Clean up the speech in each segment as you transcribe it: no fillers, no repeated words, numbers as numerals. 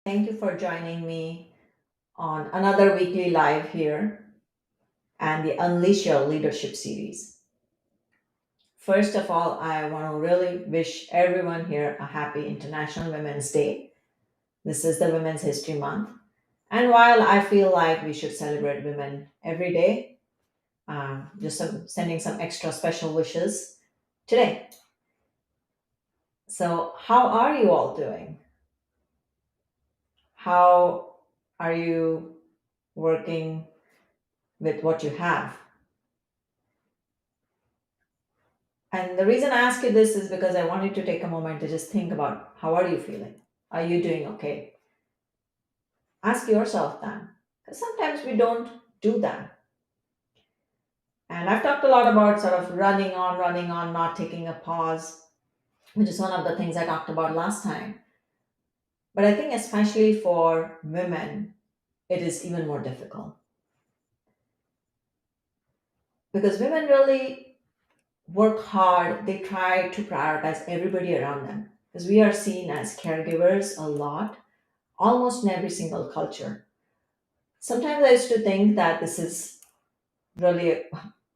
Thank you for joining me on another weekly live here and the Unleash Your Leadership series. First of all, I want to really wish everyone here a happy International Women's Day. This is the Women's History Month. And while I feel like we should celebrate women every day, sending some extra special wishes today. So, how are you all doing? How are you working with what you have? And the reason I ask you this is because I want you to take a moment to just think about how are you feeling? Are you doing okay? Ask yourself that. Because sometimes we don't do that. And I've talked a lot about sort of running on, not taking a pause, which is one of the things I talked about last time. But I think especially for women, it is even more difficult because women really work hard. They try to prioritize everybody around them because we are seen as caregivers a lot, almost in every single culture. Sometimes I used to think that this is really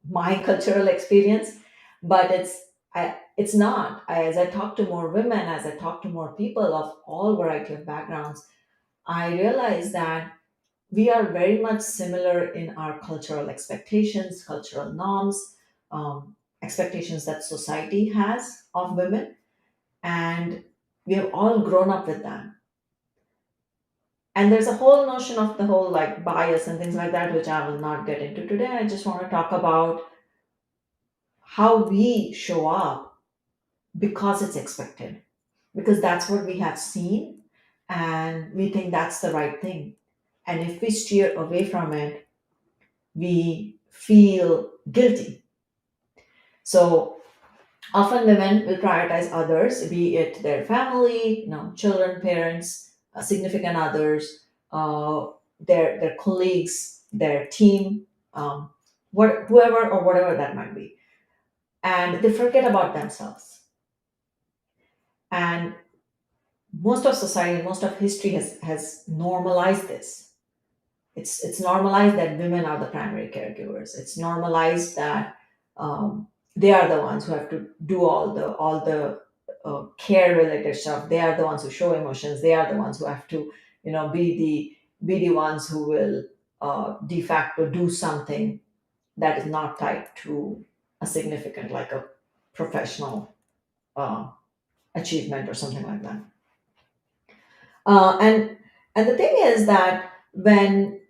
my cultural experience, but it's not. As I talk to more women, as I talk to more people of all variety of backgrounds, I realize that we are very much similar in our cultural expectations, cultural norms, expectations that society has of women, and we have all grown up with that. And there's a whole notion of the whole like bias and things like that, which I will not get into today. I just want to talk about how we show up because it's expected, because that's what we have seen and we think that's the right thing. And if we steer away from it, we feel guilty. So often women will prioritize others, be it their family, children, parents, significant others, uh, their colleagues, their team, whoever or whatever that might be, and they forget about themselves. And most of society, most of history has normalized this. It's normalized that women are the primary caregivers. It's normalized that um, they are the ones who have to do all the care related stuff. They are the ones who show emotions. They are the ones who have to be the ones who will de facto do something that is not tied to a significant, like a professional uh, achievement or something like that. And the thing is that when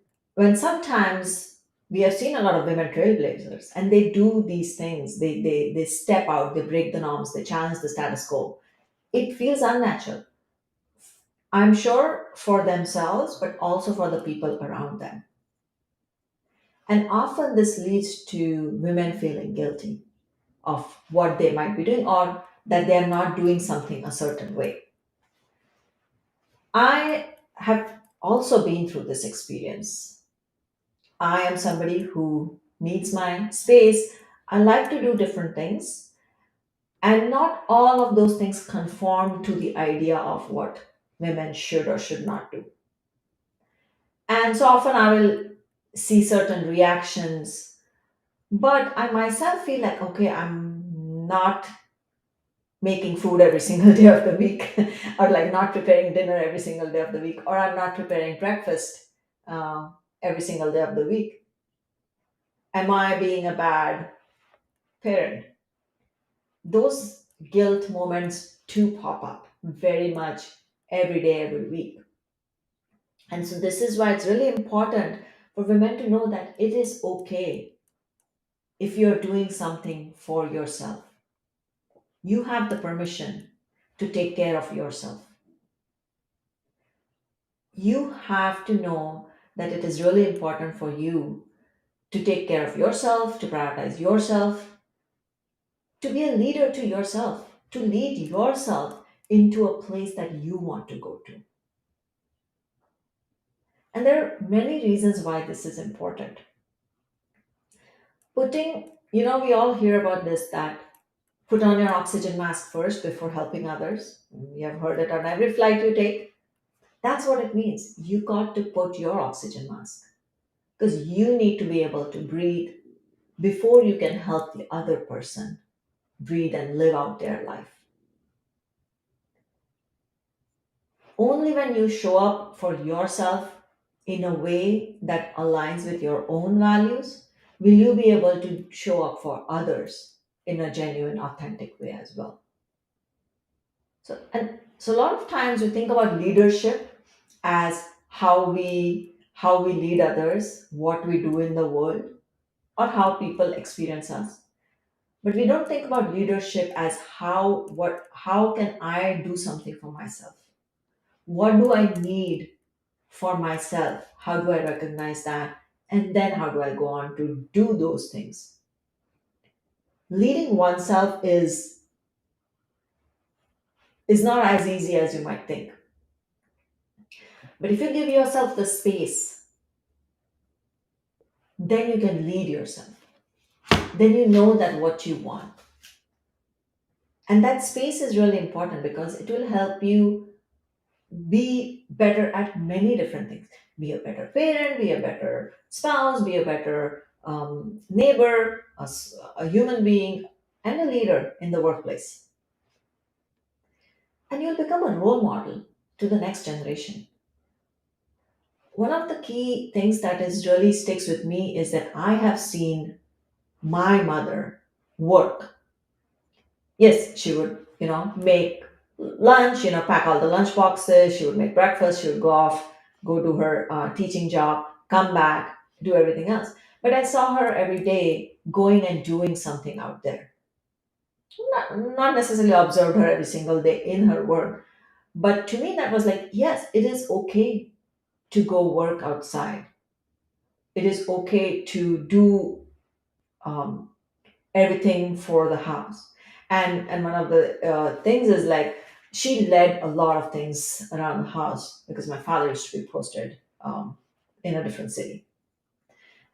sometimes we have seen a lot of women trailblazers and they do these things, they step out, they break the norms, they challenge the status quo. It feels unnatural. I'm sure for themselves, but also for the people around them. And often this leads to women feeling guilty of what they might be doing or that they are not doing something a certain way. I have also been through this experience. I am somebody who needs my space. I like to do different things, and not all of those things conform to the idea of what women should or should not do. And so often I will see certain reactions, but I myself feel like, okay, I'm not making food every single day of the week, or like not preparing dinner every single day of the week, or I'm not preparing breakfast uh, every single day of the week. Am I being a bad parent? Those guilt moments do pop up very much every day, every week. And so, this is why it's really important for women to know that it is okay if you're doing something for yourself. You have the permission to take care of yourself. You have to know that it is really important for you to take care of yourself, to prioritize yourself, to be a leader to yourself, to lead yourself into a place that you want to go to. And there are many reasons why this is important. We all hear about this that put on your oxygen mask first before helping others. You have heard it on every flight you take. That's what it means. You got to put your oxygen mask because you need to be able to breathe before you can help the other person breathe and live out their life. Only when you show up for yourself in a way that aligns with your own values will you be able to show up for others in a genuine, authentic way as well. So a lot of times we think about leadership as how we lead others, what we do in the world, or how people experience us. But we don't think about leadership as how can I do something for myself? What do I need for myself? How do I recognize that? And then how do I go on to do those things? Leading oneself is not as easy as you might think. But if you give yourself the space, then you can lead yourself. Then you know that what you want. And that space is really important because it will help you be better at many different things. Be a better parent, be a better spouse, be a better neighbor, a human being, and a leader in the workplace. And you'll become a role model to the next generation. One of the key things that is really sticks with me is that I have seen my mother work. Yes, she would, make lunch, pack all the lunch boxes. She would make breakfast. She would go off, go do her teaching job, come back, do everything else. But I saw her every day going and doing something out there. Not necessarily observed her every single day in her work, but to me that was like, yes, it is okay to go work outside. It is okay to do um, everything for the house. And one of the things is like she led a lot of things around the house because my father used to be posted in a different city.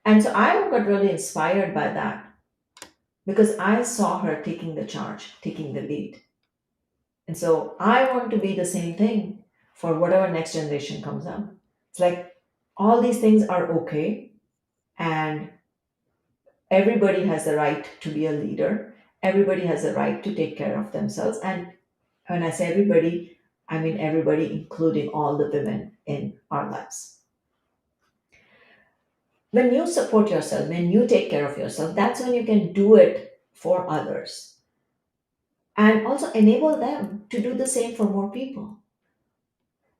And so I got really inspired by that because I saw her taking the charge, taking the lead. And so I want to be the same thing for whatever next generation comes up. It's like all these things are okay, and everybody has the right to be a leader. Everybody has the right to take care of themselves. And when I say everybody, I mean everybody, including all the women in our lives. When you support yourself, when you take care of yourself, that's when you can do it for others and also enable them to do the same for more people.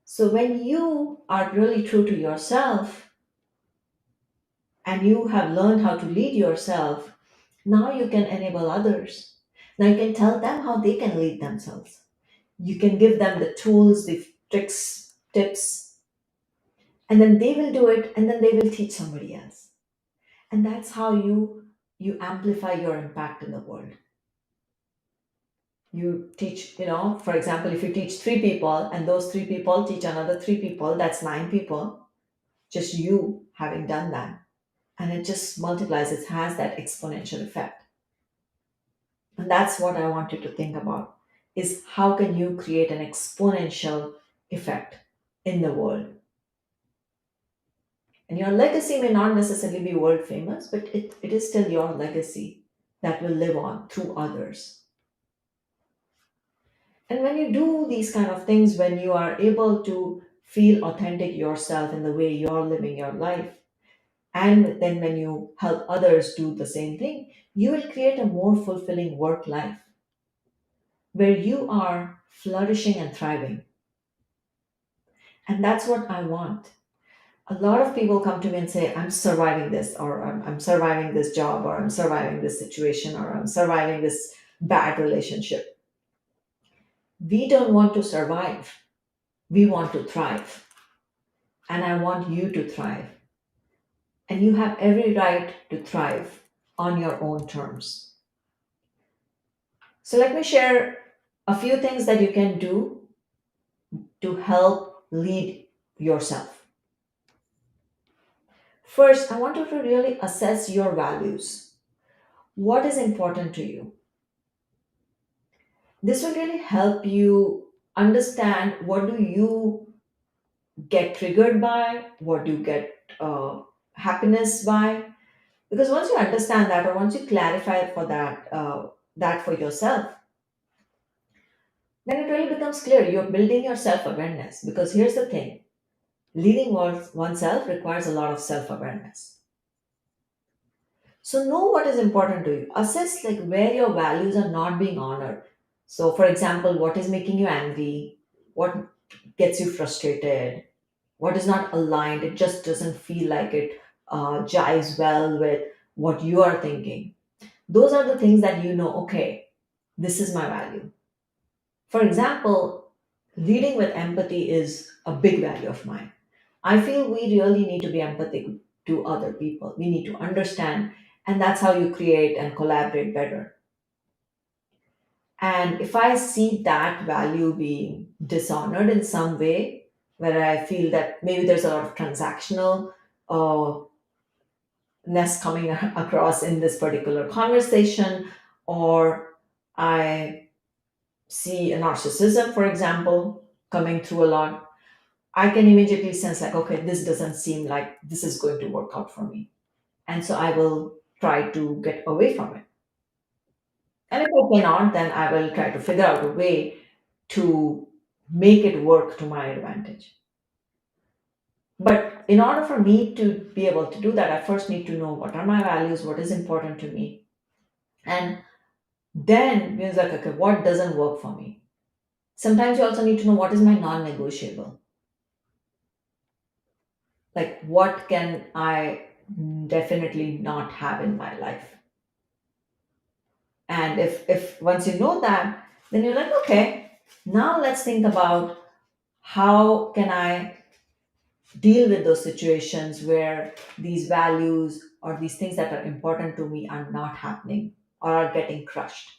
So when you are really true to yourself and you have learned how to lead yourself, now you can enable others. Now you can tell them how they can lead themselves. You can give them the tools, the tricks, tips, and then they will do it and then they will teach somebody else. And that's how you amplify your impact in the world. You teach, for example, if you teach three people and those three people teach another three people, that's nine people, just you having done that. And it just multiplies, it has that exponential effect. And that's what I want you to think about is how can you create an exponential effect in the world. And your legacy may not necessarily be world famous, but it is still your legacy that will live on through others. And when you do these kind of things, when you are able to feel authentic yourself in the way you're living your life, and then when you help others do the same thing, you will create a more fulfilling work life where you are flourishing and thriving. And that's what I want. A lot of people come to me and say, I'm surviving this, or I'm surviving this job, or I'm surviving this situation, or I'm surviving this bad relationship. We don't want to survive, we want to thrive. And I want you to thrive. And you have every right to thrive on your own terms. So, let me share a few things that you can do to help lead yourself. First, I want you to really assess your values. What is important to you? This will really help you understand what do you get triggered by, what do you get happiness by. Because once you understand that, or once you clarify for that for yourself, then it really becomes clear. You're building your self awareness. Because here's the thing, leading oneself requires a lot of self awareness. So know what is important to you. Assess like where your values are not being honored. So, for example, what is making you angry? What gets you frustrated? What is not aligned? It just doesn't feel like it jives well with what you are thinking. Those are the things that you know. Okay, this is my value. For example, leading with empathy is a big value of mine. I feel we really need to be empathic to other people. We need to understand, and that's how you create and collaborate better. And if I see that value being dishonored in some way, where I feel that maybe there's a lot of transactional uh, ness coming across in this particular conversation, or I see a narcissism, for example, coming through a lot, I can immediately sense like, okay, this doesn't seem like this is going to work out for me. And so I will try to get away from it. And if I cannot, then I will try to figure out a way to make it work to my advantage. But in order for me to be able to do that, I first need to know what are my values, what is important to me. And then means like, okay, what doesn't work for me? Sometimes you also need to know what is my non negotiable. Like, what can I definitely not have in my life? And if once you know that, then you're like, okay, now let's think about how can I deal with those situations where these values or these things that are important to me are not happening or are getting crushed.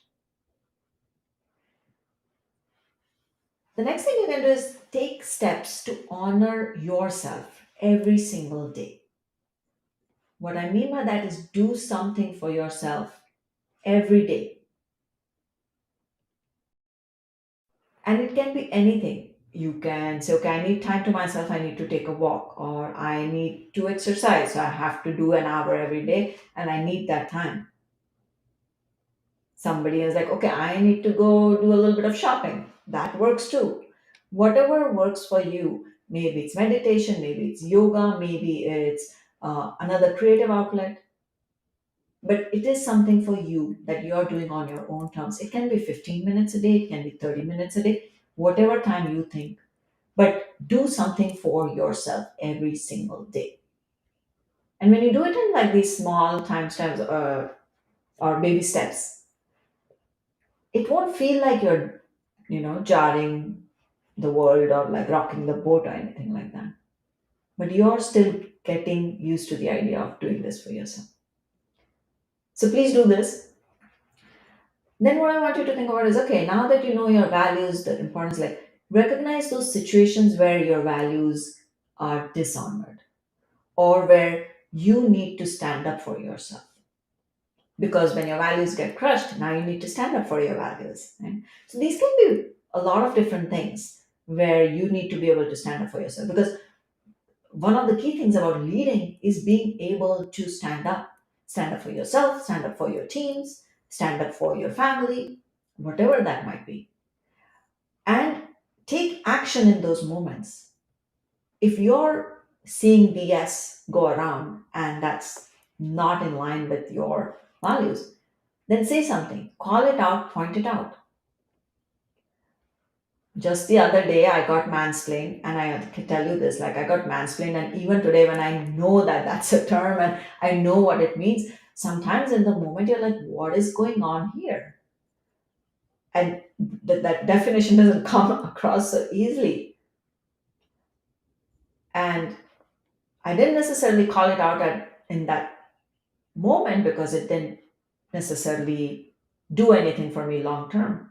The next thing you can do is take steps to honor yourself every single day. What I mean by that is do something for yourself every day. And it can be anything. You can say, okay, I need time to myself, I need to take a walk, or I need to exercise, so I have to do an hour every day, and I need that time. Somebody is like, okay, I need to go do a little bit of shopping. That works too. Whatever works for you, maybe it's meditation, maybe it's yoga, maybe it's another creative outlet, but it is something for you that you're doing on your own terms. It can be 15 minutes a day, it can be 30 minutes a day, whatever time you think, but do something for yourself every single day. And when you do it in like these small time steps or baby steps, it won't feel like you're, jarring the world or like rocking the boat or anything like that. But you're still getting used to the idea of doing this for yourself. So please do this. Then what I want you to think about is, okay, now that you know your values, the importance, like recognize those situations where your values are dishonored or where you need to stand up for yourself. Because when your values get crushed, now you need to stand up for your values. Right? So these can be a lot of different things where you need to be able to stand up for yourself. Because one of the key things about leading is being able to stand up for yourself, stand up for your teams, stand up for your family, whatever that might be, and take action in those moments. If you're seeing BS go around and that's not in line with your values, then say something, call it out, point it out. Just the other day, I got mansplained, and I can tell you this, like I got mansplained, and even today, when I know that that's a term and I know what it means, sometimes in the moment you're like, what is going on here? And that definition doesn't come across so easily. And I didn't necessarily call it out in that moment because it didn't necessarily do anything for me long term,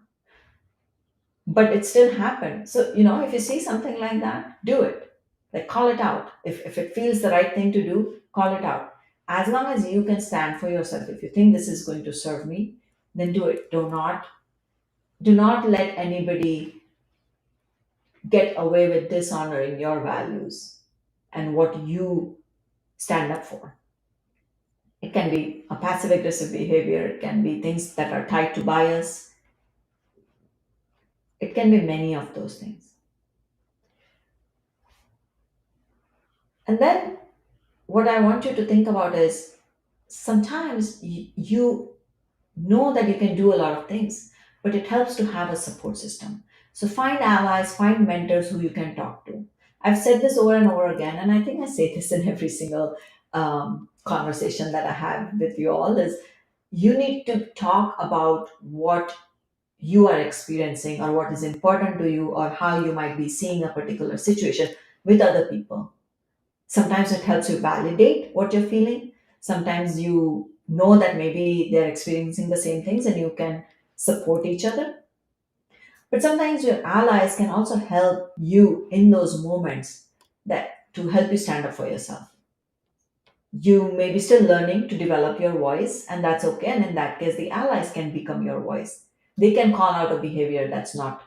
but it still happened. So, if you see something like that, do it. Like call it out. If it feels the right thing to do, call it out. As long as you can stand for yourself, if you think this is going to serve me, then do it. Do not let anybody get away with dishonoring your values and what you stand up for. It can be a passive aggressive behavior, it can be things that are tied to bias, it can be many of those things. And then what I want you to think about is sometimes you know that you can do a lot of things, but it helps to have a support system. So find allies, find mentors who you can talk to. I've said this over and over again, and I think I say this in every single conversation that I have with you all is you need to talk about what you are experiencing or what is important to you or how you might be seeing a particular situation with other people. Sometimes it helps you validate what you're feeling. Sometimes you know that maybe they're experiencing the same things and you can support each other. But sometimes your allies can also help you in those moments that to help you stand up for yourself. You may be still learning to develop your voice, and that's okay. And in that case, the allies can become your voice. They can call out a behavior that's not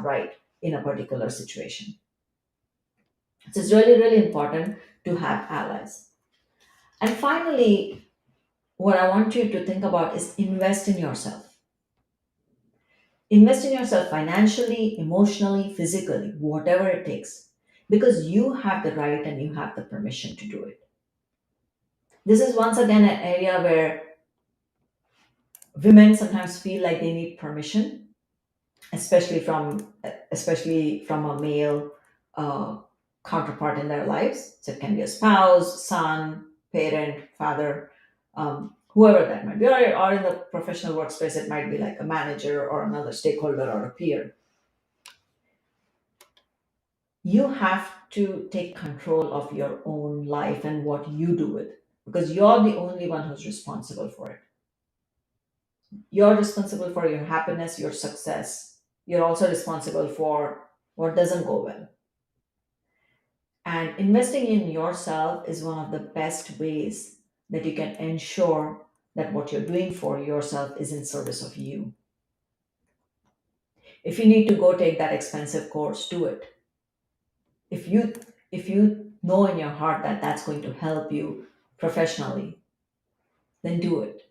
right in a particular situation. So it's really, really important to have allies. And finally, what I want you to think about is invest in yourself. Invest in yourself financially, emotionally, physically, whatever it takes, because you have the right and you have the permission to do it. This is once again an area where women sometimes feel like they need permission, especially from a male uh, counterpart in their lives. So it can be a spouse, son, parent, father, whoever that might be, or in the professional workspace, it might be like a manager or another stakeholder or a peer. You have to take control of your own life and what you do with it because you're the only one who's responsible for it. You're responsible for your happiness, your success. You're also responsible for what doesn't go well. And investing in yourself is one of the best ways that you can ensure that what you're doing for yourself is in service of you. If you need to go take that expensive course, do it. If you know in your heart that that's going to help you professionally, then do it.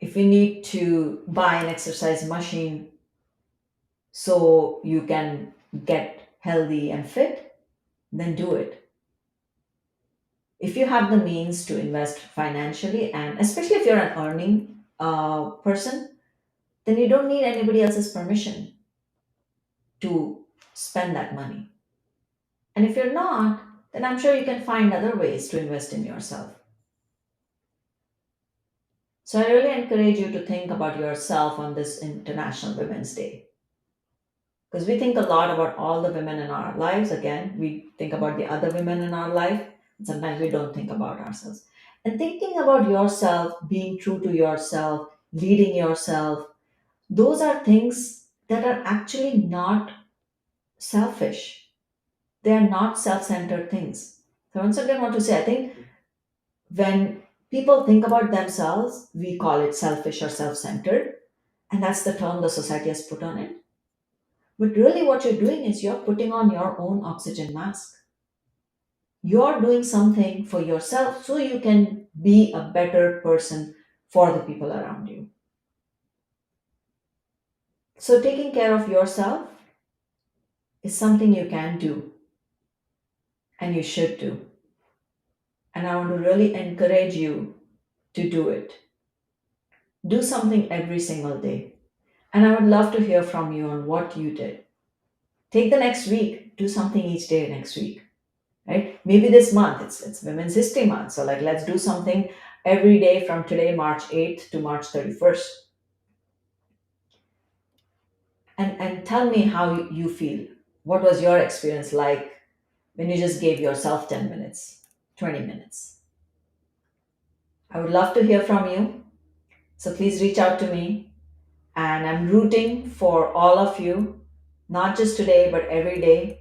If you need to buy an exercise machine so you can get healthy and fit, then do it. If you have the means to invest financially, and especially if you're an earning person, then you don't need anybody else's permission to spend that money. And if you're not, then I'm sure you can find other ways to invest in yourself. So I really encourage you to think about yourself on this International Women's Day. Because we think a lot about all the women in our lives. Again, we think about the other women in our life, and sometimes we don't think about ourselves. And thinking about yourself, being true to yourself, leading yourself, those are things that are actually not selfish. They are not self centered things. So, once again, I want to say, I think when people think about themselves, we call it selfish or self centered. And that's the term the society has put on it. But really, what you're doing is you're putting on your own oxygen mask. You're doing something for yourself so you can be a better person for the people around you. So, taking care of yourself is something you can do and you should do. And I want to really encourage you to do it. Do something every single day. And I would love to hear from you on what you did. Take the next week, do something each day next week, right? Maybe this month, it's Women's History Month. So, like, let's do something every day from today, March 8th to March 31st. And tell me how you feel. What was your experience like when you just gave yourself 10 minutes, 20 minutes? I would love to hear from you. So, please reach out to me. And I'm rooting for all of you, not just today, but every day.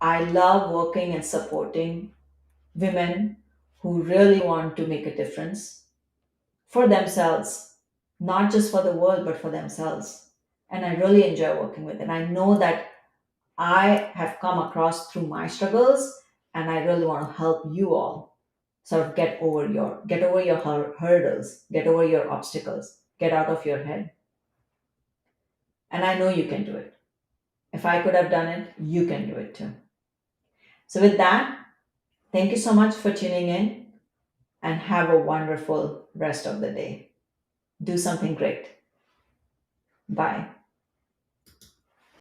I love working and supporting women who really want to make a difference for themselves, not just for the world, but for themselves. And I really enjoy working with it. I know that I have come across through my struggles, and I really want to help you all sort of get over your hurdles, get over your obstacles, get out of your head. And I know you can do it. If I could have done it, you can do it too. So with that, thank you so much for tuning in, and have a wonderful rest of the day. Do something great. Bye.